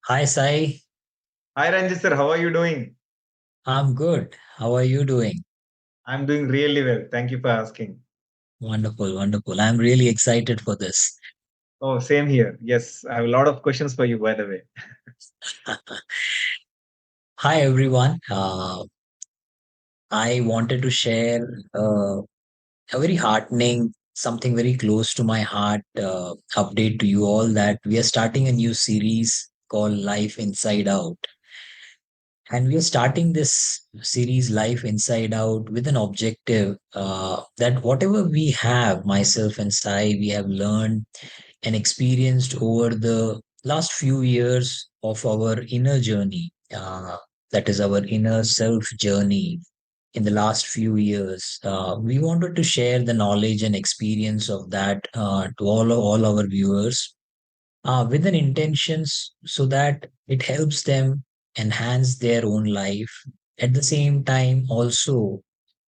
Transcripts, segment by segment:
Hi, Sai. Hi Ranjit sir, how are you doing? I'm good. How are you doing? I'm doing really well. Thank you for asking. Wonderful, wonderful. I'm really excited for this. Oh, same here. Yes, I have a lot of questions for you, by the way. Hi, everyone. I wanted to share a very heartening, something very close to my heart update to you all that we are starting a new series called Life Inside Out. And we are starting this series, Life Inside Out, with an objective that whatever we have, myself and Sai, we have learned and experienced over the last few years of our inner journey. That is our inner self journey in the last few years. We wanted to share the knowledge and experience of that to all our viewers with an intentions so that it helps them enhance their own life. At the same time, also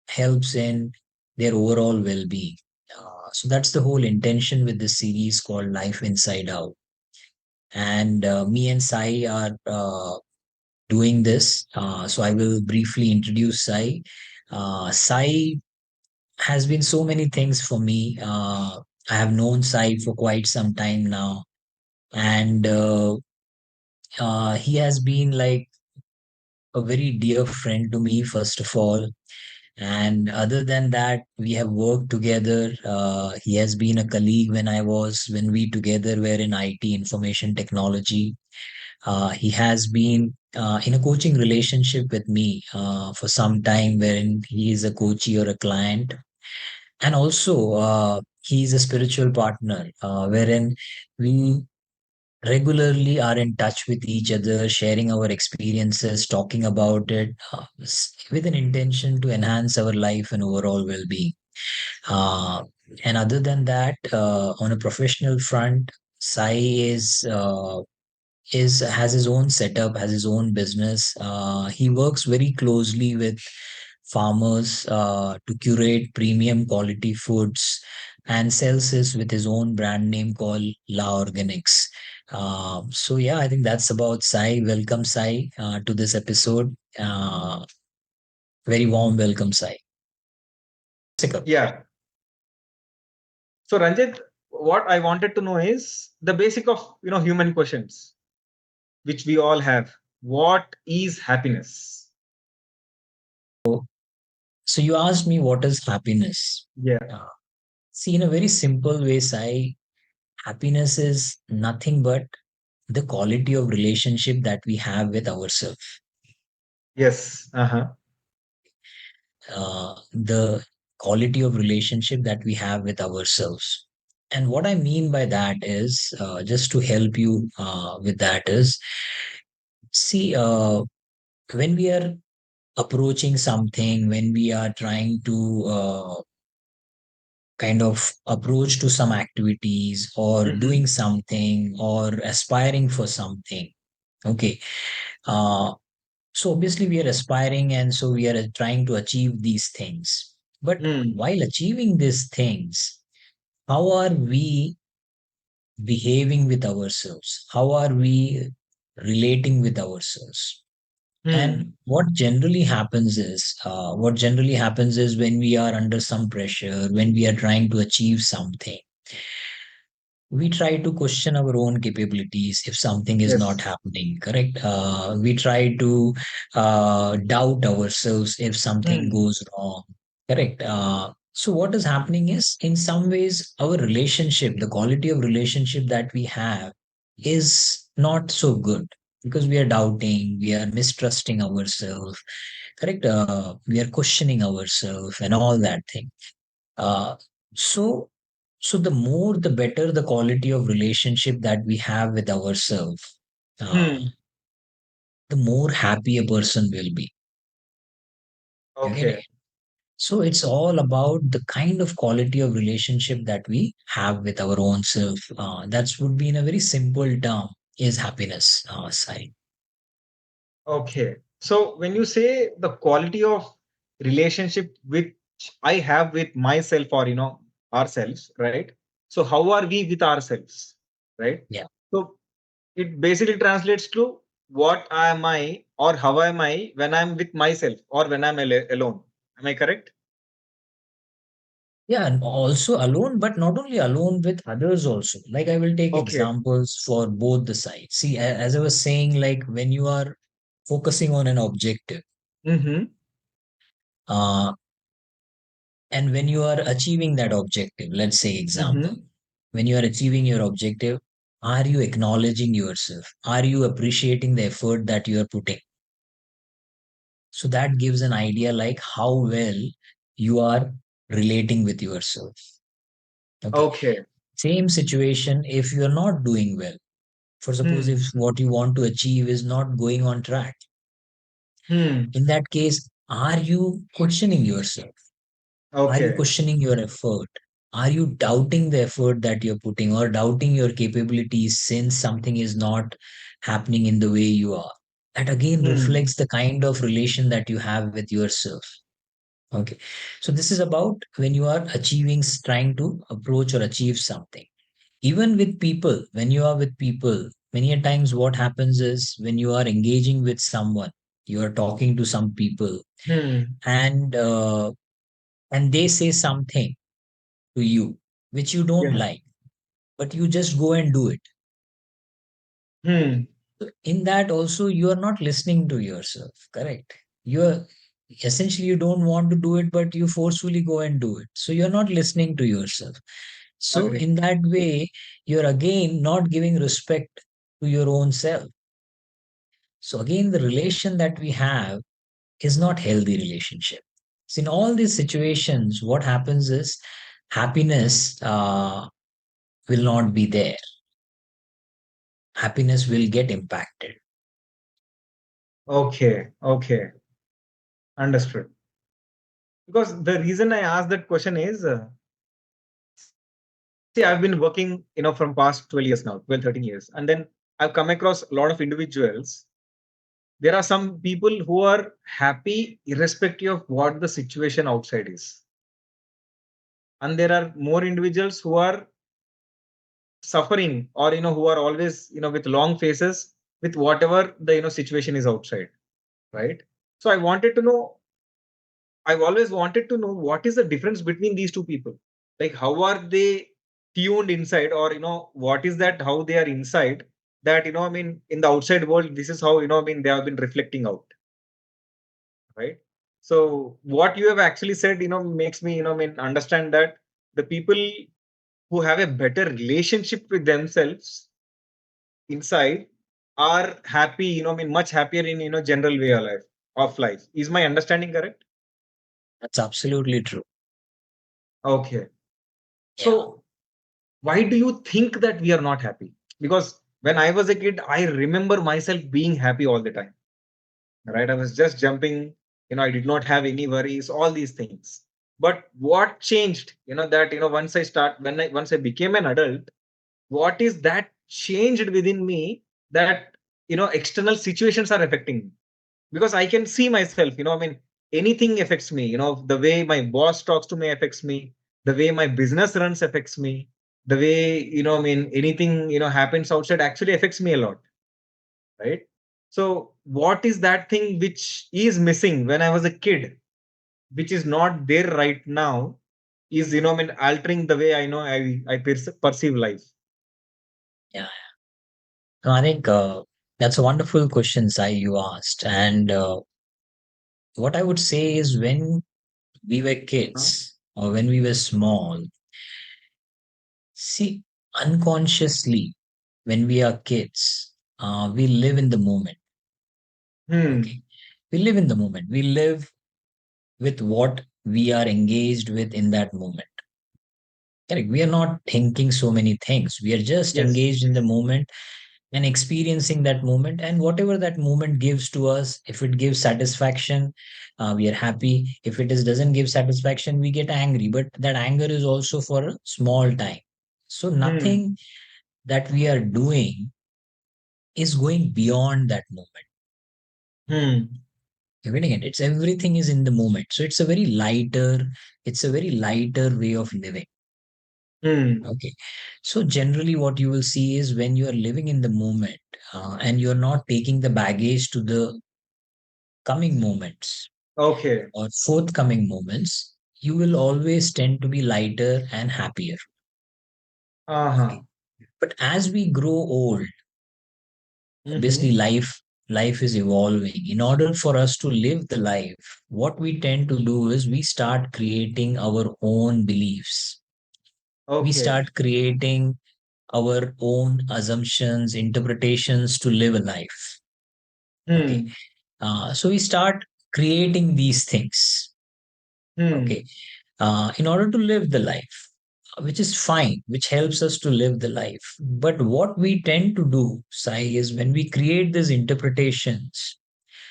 helps in their overall well-being. So that's the whole intention with this series called Life Inside Out. And me and Sai are doing this. So I will briefly introduce Sai. Sai has been so many things for me. I have known Sai for quite some time now, and he has been like a very dear friend to me, first of all. And other than that, we have worked together. He has been a colleague when we together were in IT, information technology. He has been in a coaching relationship with me for some time, wherein he is a coachee or a client. And also, he is a spiritual partner, wherein we regularly are in touch with each other, sharing our experiences, talking about it with an intention to enhance our life and overall well being. Uh, and other than that, on a professional front, Sai is has his own setup, has his own business. He works very closely with farmers to curate premium quality foods and sells this with his own brand name called La Organics. So yeah, I think that's about Sai. Welcome, Sai, to this episode. Very warm welcome, Sai. Sikap. Yeah. So Ranjit, what I wanted to know is the basic of human questions which we all have. What is happiness? So you asked me what is happiness. Yeah. Uh, See, in a very simple way, Sai, happiness is nothing but the quality of relationship that we have with ourselves. Yes. Uh-huh. The quality of relationship that we have with ourselves. And what I mean by that is, just to help you with that is, see, when we are approaching something, when we are trying to kind of approach to some activities or Mm-hmm. doing something or aspiring for something, okay. Uh, So obviously we are aspiring and so we are trying to achieve these things. But Mm. while achieving these things, how are we behaving with ourselves? How are we relating with ourselves? And Mm. what generally happens is when we are under some pressure, when we are trying to achieve something, we try to question our own capabilities if something is not Yes. happening, correct? We try to doubt ourselves if something Mm. goes wrong, correct? So what is happening is, in some ways, our relationship, the quality of relationship that we have is not so good because we are doubting, we are mistrusting ourselves, correct? We are questioning ourselves and all that thing. uh, so, so the more, the better the quality of relationship that we have with ourselves, Mm. the more happy a person will be. You get it? Okay. So it's all about the kind of quality of relationship that we have with our own self. That would be in a very simple term is happiness side. Okay. So when you say the quality of relationship which I have with myself or ourselves, right? So how are we with ourselves, right? Yeah. So it basically translates to what am I or how am I when I'm with myself or when I'm alone. Am I correct? Yeah, and also alone, but not only alone, with others also. Like I will take Okay. examples for both the sides. See, as I was saying, like when you are focusing on an objective, Mm-hmm. uh, and when you are achieving that objective, let's say example, Mm-hmm. when you are achieving your objective, are you acknowledging yourself? Are you appreciating the effort that you are putting? So that gives an idea like how well you are relating with yourself. Okay. Okay. Same situation if you're not doing well. For suppose Hmm. if what you want to achieve is not going on track, Hmm. in that case, are you questioning yourself? Are you Okay. questioning your effort? Are you doubting the effort that you're putting or doubting your capabilities since something is not happening in the way you are? That again Hmm. reflects the kind of relation that you have with yourself. Okay. So this is about when you are achieving, trying to approach or achieve something. Even with people, when you are with people, many a times what happens is when you are engaging with someone, you are talking to some people, Hmm. and they say something to you which you don't Yeah. like, but you just go and do it. Hmm. So in that also you are not listening to yourself, correct? You are essentially, you don't want to do it, but you forcefully go and do it. So you're not listening to yourself. So Agree. in that way, you're again not giving respect to your own self. So again, the relation that we have is not healthy relationship. So in all these situations, what happens is happiness will not be there. Happiness will get impacted. Okay. Okay. Understood. Because the reason I asked that question is, see, I've been working, from past 12 years now, 12, 13 years. And then I've come across a lot of individuals. There are some people who are happy irrespective of what the situation outside is. And there are more individuals who are suffering, or who are always with long faces with whatever the situation is outside, right? So I've always wanted to know what is the difference between these two people. Like, how are they tuned inside, or what is that, how they are inside, that in the outside world, this is how they have been reflecting out, right? So what you have actually said makes me understand that the people who have a better relationship with themselves inside are happy, much happier in general way of life. Is my understanding correct? That's absolutely true. Okay. Yeah. So why do you think that we are not happy? Because when I was a kid, I remember myself being happy all the time, right? I was just jumping, I did not have any worries, all these things. But what changed, that once I became an adult, what is that changed within me, that external situations are affecting me? Because I can see myself, anything affects me. The way my boss talks to me affects me, the way my business runs affects me, the way anything happens outside actually affects me a lot, right? So what is that thing which is missing when I was a kid, which is not there right now, is altering the way I perceive life. Yeah. No, I think that's a wonderful question, Sai, you asked. And what I would say is when we were Huh? kids or when we were small, see, unconsciously, when we are kids, we live in the moment. Okay. Hmm. We live in the moment. We live with what we are engaged with in that moment. Correct. We are not thinking so many things. We are just Yes. engaged in the moment and experiencing that moment. And whatever that moment gives to us, if it gives satisfaction, we are happy. If it doesn't give satisfaction, we get angry. But that anger is also for a small time. So Hmm. nothing that we are doing is going beyond that moment. Hmm. You're getting it? It's everything is in the moment. So it's a very lighter way of living. Hmm. Okay. So generally what you will see is when you are living in the moment, and you're not taking the baggage to the coming moments Okay. or forthcoming moments, you will always tend to be lighter and happier. Uh-huh. Okay. But as we grow old, obviously Mm-hmm. life is evolving. In order for us to live the life, what we tend to do is we start creating our own beliefs. We Okay. start creating our own assumptions, interpretations to live a life. Okay. Hmm. So we start creating these things. Okay. Hmm. In order to live the life, which is fine, which helps us to live the life. But what we tend to do, Sai, is when we create these interpretations,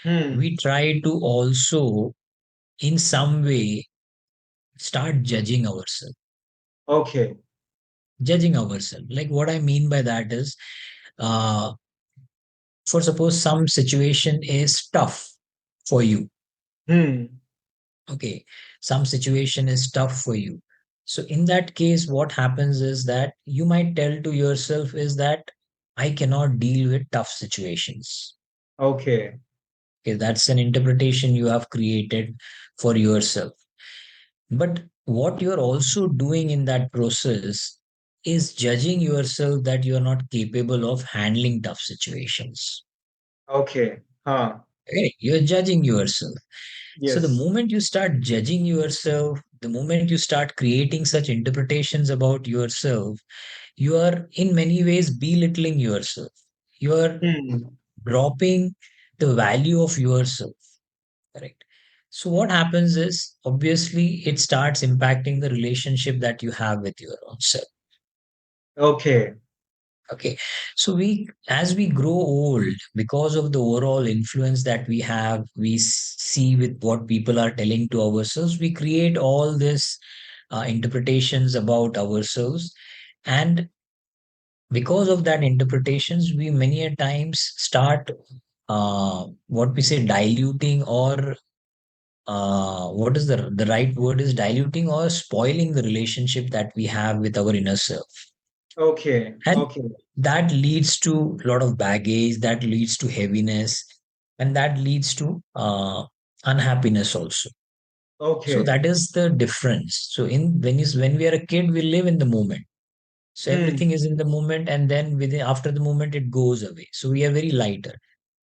Hmm. we try to also, in some way, start judging ourselves. Okay. Judging ourselves. Like what I mean by that is, uh, for suppose some situation is tough for you. Hmm. Okay. Some situation is tough for you. So in that case, what happens is that you might tell to yourself is that I cannot deal with tough situations. Okay. Okay. That's an interpretation you have created for yourself. But what you're also doing in that process is judging yourself that you're not capable of handling tough situations. Okay. Huh. Okay. You're judging yourself. So the Yes. moment you start judging yourself, the moment you start creating such interpretations about yourself, you are in many ways belittling yourself. You are Hmm. dropping the value of yourself. Correct. So what happens is obviously it starts impacting the relationship that you have with your own self. Okay. Okay. So as we grow old, because of the overall influence that we have, we see with what people are telling to ourselves, we create all this interpretations about ourselves. And because of that interpretations, we many a times start what we say diluting or what is the right word is diluting or spoiling the relationship that we have with our inner self. Okay. And Okay. that leads to a lot of baggage, that leads to heaviness, and that leads to unhappiness also. So Okay. that is the difference. So when we are a kid, we live in the moment. So Hmm. everything is in the moment, and then within after the moment it goes away. So we are very lighter.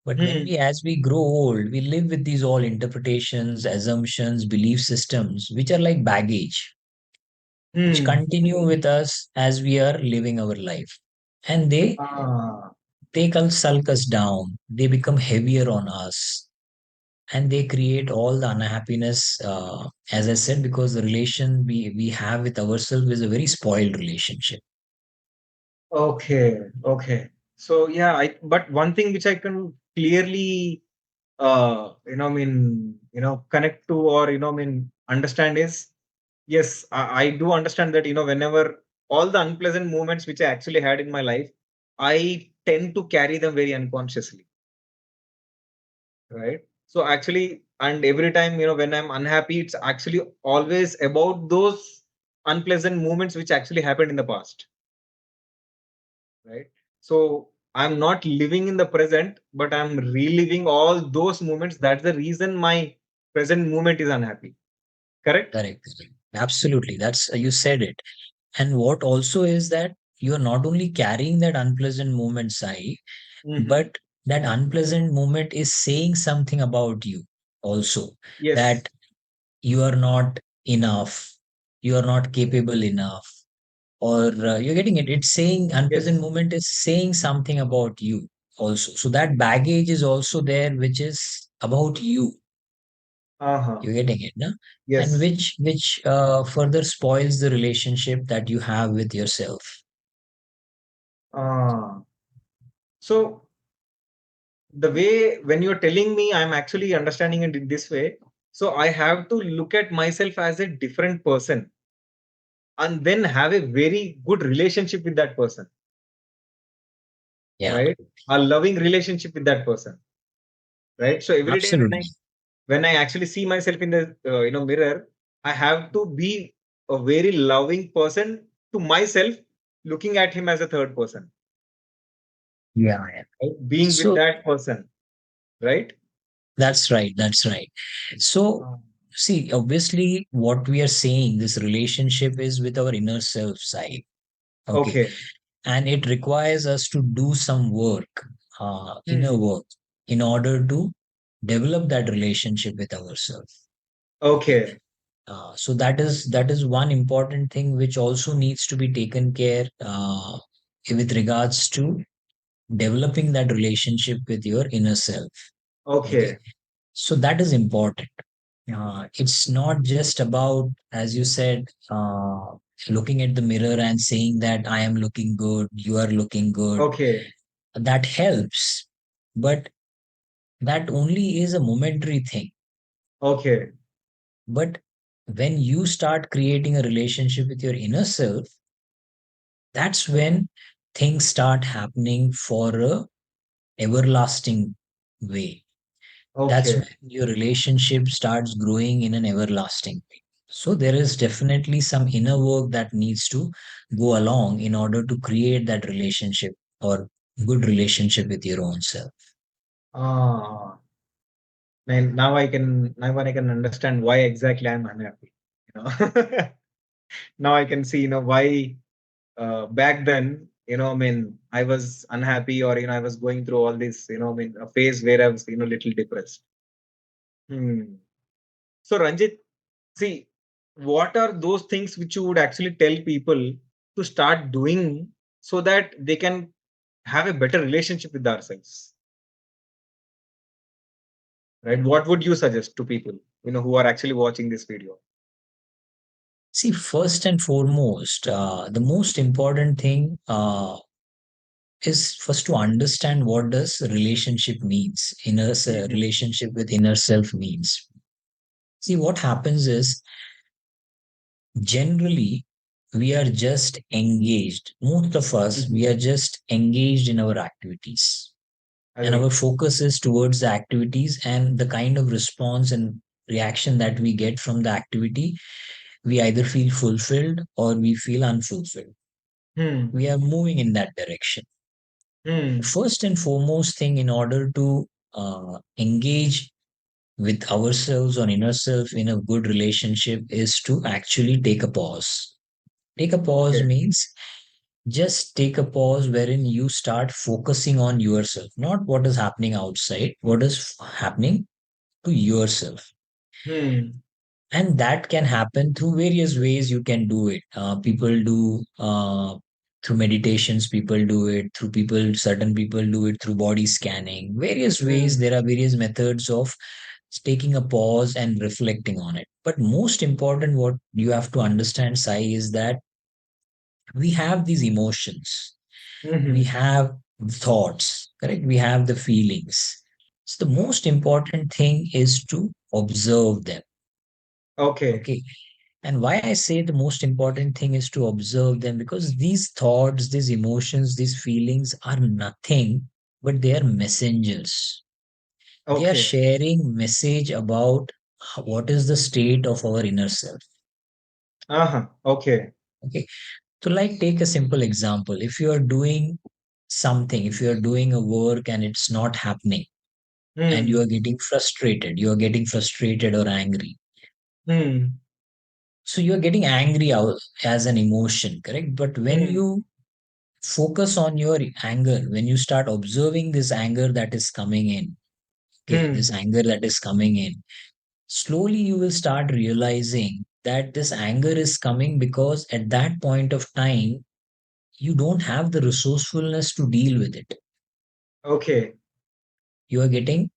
But Hmm. as we grow old, we live with these all interpretations, assumptions, belief systems, which are like baggage, which Hmm. continue with us as we are living our life. And Ah. they can sulk us down. They become heavier on us, and they create all the unhappiness. As I said, because the relation we have with ourselves is a very spoiled relationship. Okay. Okay. So yeah, but one thing which I can clearly connect to, or understand is, yes, I do understand that, whenever all the unpleasant moments which I actually had in my life, I tend to carry them very unconsciously, right? So actually, and every time, when I'm unhappy, it's actually always about those unpleasant moments which actually happened in the past, right? So I'm not living in the present, but I'm reliving all those moments. That's the reason my present moment is unhappy. Correct? Correct. Correct. Absolutely. That's you said it. And what also is that you are not only carrying that unpleasant moment, Sai, Mm-hmm. but that unpleasant moment is saying something about you also. Yes. That you are not enough, you are not capable enough, or you're getting it. It's saying unpleasant Yes. moment is saying something about you also. So that baggage is also there, which is about you. Uh-huh. You're getting it, no? And Yes. which further spoils the relationship that you have with yourself. Uh, so the way when you're telling me, I'm actually understanding it in this way. So I have to look at myself as a different person and then have a very good relationship with that person, Yeah, right? A loving relationship with that person, right? So every day absolutely. when I actually see myself in the mirror, I have to be a very loving person to myself, looking at him as a third person, Yeah, yeah. right? Being with So that person, right? that's right. That's right. So, Uh, see, obviously, what we are saying, this relationship is with our inner self side. Okay. Okay. And it requires us to do some work, inner Hmm. work, in order to develop that relationship with ourselves. Okay. Okay. So that is one important thing which also needs to be taken care with regards to developing that relationship with your inner self. Okay. Okay. So that is important. It's not just about, as you said, looking at the mirror and saying that I am looking good, you are looking good. Okay. That helps, but that only is a momentary thing. Okay. But when you start creating a relationship with your inner self, that's when things start happening for a everlasting way. That's when Okay. your relationship starts growing in an everlasting way. So there is definitely some inner work that needs to go along in order to create that relationship or good relationship with your own self. Ah, man, now I can understand why exactly I'm unhappy. You know, now I can see, why back then, I mean, I was unhappy, or I was going through all this, I mean, a phase where I was, little depressed. Hmm. So Ranjit, see, what are those things which you would actually tell people to start doing so that they can have a better relationship with ourselves, right? What would you suggest to people, who are actually watching this video? See, first and foremost, the most important thing is first to understand what does relationship means. Mhm. Relationship with inner self means. See, what happens is generally we are just engaged. Most of us, we Mhm. are just engaged in our activities, and our Agree. focus is towards the activities and the kind of response and reaction that we get from the activity. We either feel fulfilled or we feel unfulfilled. Hmm. We are moving in that direction. Hmm. First and foremost thing in order to engage with ourselves or inner self in a good relationship is to actually take a pause. Take a pause Okay. means just take a pause wherein you start focusing on yourself, not what is happening outside, what is happening to yourself. Hmm. And that can happen through various ways. You can do it. People do through meditations, people do it through people, certain people do it through body scanning, various ways. Hmm. There are various methods of taking a pause and reflecting on it. But most important, what you have to understand, Sai, is that we have these emotions, we Mhm. have thoughts, correct? We have the feelings. So the most important thing is to observe them. Okay. Okay. And why I say the most important thing is to observe them, because these thoughts, these emotions, these feelings are nothing but they are messengers. They are Okay. sharing message about what is the state of our inner self. Uh-huh. Okay. Okay. So, like, take a simple example. If you are doing something, if you are doing a work and it's not happening, and Hmm. you are getting frustrated or angry. Hmm. So, you are getting angry out as an emotion, correct? But when Hmm. you focus on your anger, when you start observing this anger that is coming in, okay, this Hmm. anger that is coming in, slowly you will start realizing that this anger is coming because at that point of time, you don't have the resourcefulness to deal with it. Okay. You are getting,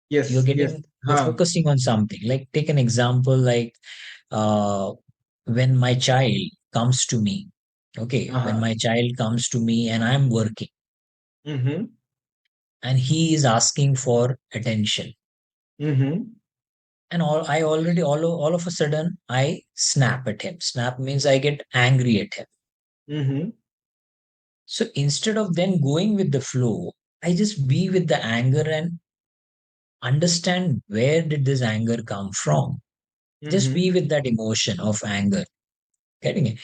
you're Yes. Yes. getting, you're Huh. focusing on something. Like, take an example, like uh, when my child comes to me, okay, when Uh-huh. my child comes to me and I'm working Mm-hmm. and he is asking for attention. Mm-hmm. And all of a sudden I snap at him. Snap means I get angry at him. Mm-hmm. So instead of then going with the flow, I just be with the anger and understand where did this anger come from. Just Mm-hmm. be with that emotion of anger. Getting it?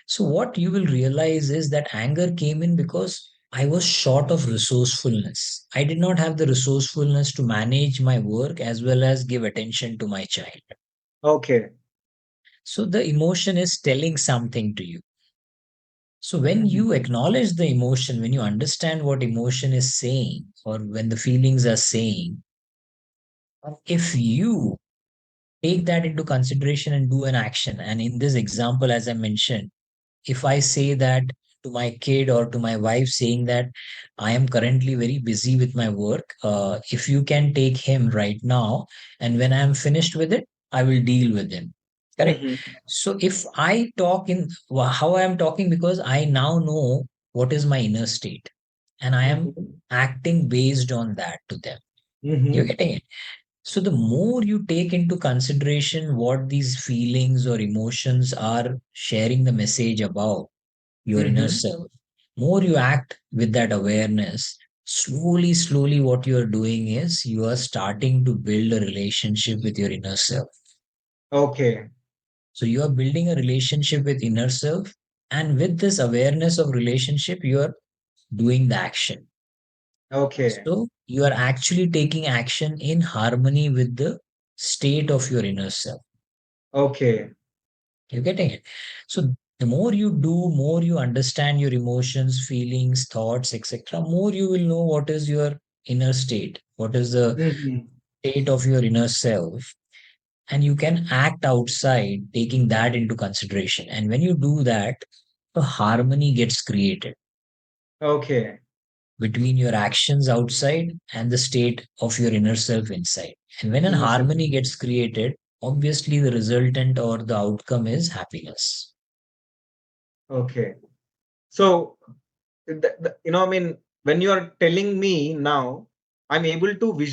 So what you will realize is that anger came in because I was short of resourcefulness. I did not have the resourcefulness to manage my work as well as give attention to my child. Okay. So the emotion is telling something to you. So when Mhm. you acknowledge the emotion, when you understand what emotion is saying, or when the feelings are saying, if you take that into consideration and do an action, and in this example, as I mentioned, if I say that to my kid or to my wife, saying that I am currently very busy with my work, if you can take him right now, and when I am finished with it, I will deal with him. Correct. Mhm. So if I talk in how I am talking, because I now know what is my inner state, and I am Mhm. acting based on that to them. You're Mhm. getting it. So the more you take into consideration what these feelings or emotions are sharing the message about your inner Mhm. self, more you act with that awareness, slowly, slowly, what you are doing is you are starting to build a relationship with your inner self. Okay. So you are building a relationship with inner self, and with this awareness of relationship, you are doing the action. Okay. So you are actually taking action in harmony with the state of your inner self. Okay. You're getting it. So the more you do, more you understand your emotions, feelings, thoughts, etc., more you will know what is your inner state, what is the Mhm. state of your inner self, and you can act outside taking that into consideration. And when you do that, a harmony gets created Okay. between your actions outside and the state of your inner self inside. And when a Inner self. harmony gets created, obviously the resultant or the outcome is happiness. Okay. So, I mean, when you are telling me now, I'm able to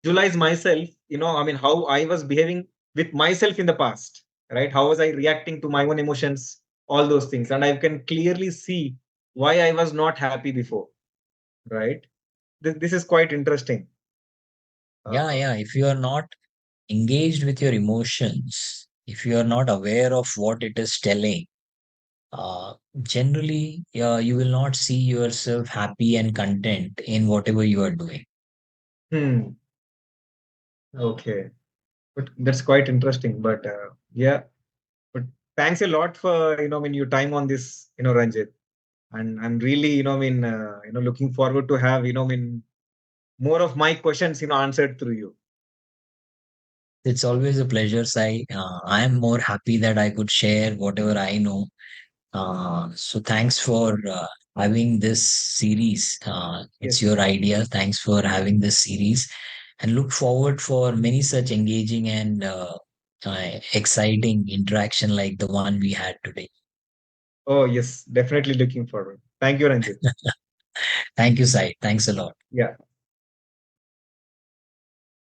visualize myself, I mean, how I was behaving with myself in the past, right? How was I reacting to my own emotions, all those things. And I can clearly see why I was not happy before, right? This is quite interesting. Yeah, Uh, yeah. If you are not engaged with your emotions, if you are not aware of what it is telling, generally, you will not see yourself happy and content in whatever you are doing. hmm. Okay. But that's quite interesting. But yeah, but thanks a lot for, I mean, your time on this, Ranjit. And I'm really, looking forward to have, I mean, more of my questions, answered through you. It's always a pleasure, Sai. I am more happy that I could share whatever I know. So thanks for having this series. It's Yes. your idea. Thanks for having this series, and look forward for many such engaging and exciting interaction like the one we had today. Oh, yes. Definitely looking forward. Thank you, Ranjit. Thank you, Sai. Thanks a lot. Yeah.